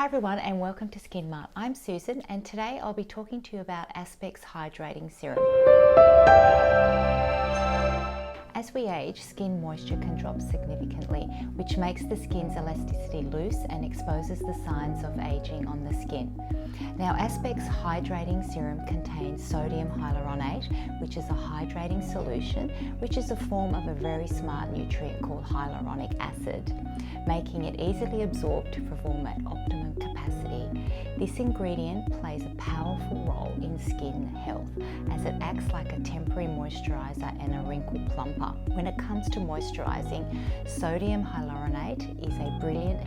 Hi everyone and welcome to Skinmart. I'm Susan and today I'll be talking to you about Aspect's Hydrating Serum. As we age, skin moisture can drop significantly, which makes the skin's elasticity loose and exposes the signs of aging on the skin. Now, Aspect's Hydrating Serum contains sodium hyaluronate, which is a hydrating solution, which is a form of a very smart nutrient called hyaluronic acid, making it easily absorbed to perform at optimum capacity. This ingredient plays a powerful role in skin health as it acts like a temporary moisturiser and a wrinkle plumper. When it comes to moisturising, sodium hyaluronate is a brilliant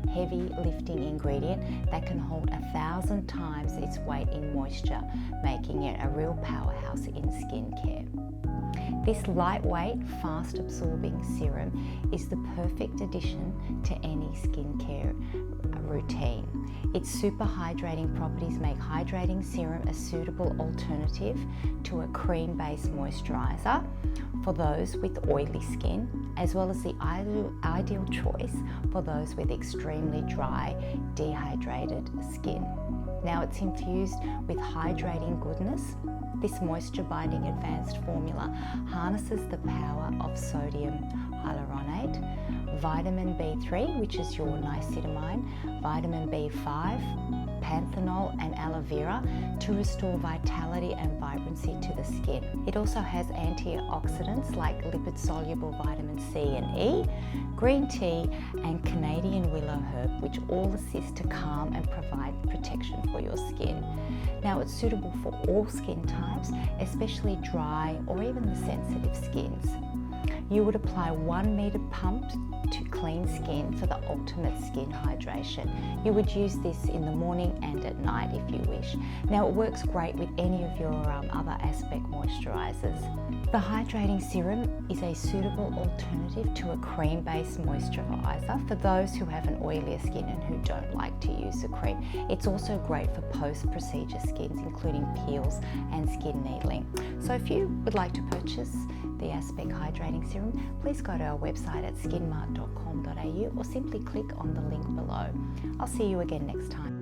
heavy lifting ingredient that can hold 1,000 times its weight in moisture, making it a real powerhouse in skincare. This lightweight, fast absorbing serum is the perfect addition to any skincare routine. Its super hydrating properties make Hydrating Serum a suitable alternative to a cream-based moisturiser for those with oily skin, as well as the ideal choice for those with extremely dry, dehydrated skin. Now it's infused with hydrating goodness. This moisture binding advanced formula harnesses the power of sodium hyaluronate, vitamin B3, which is your niacinamide, vitamin B5, panthenol and aloe vera to restore vitality and vibrancy to the skin. It also has antioxidants like lipid-soluble vitamin C and E, green tea and Canadian willow herb, which all assist to calm and provide protection for your skin. Now it's suitable for all skin types, especially dry or even the sensitive skins. You would apply 1 meter pumped to clean skin for the ultimate skin hydration. You would use this in the morning and at night if you wish. Now it works great with any of your other Aspect moisturisers. The Hydrating Serum is a suitable alternative to a cream-based moisturiser for those who have an oilier skin and who don't like to use a cream. It's also great for post-procedure skins, including peels and skin needling. So if you would like to purchase the Aspect Hydrating Serum, please go to our website at skinmart.com.au or simply click on the link below. I'll see you again next time.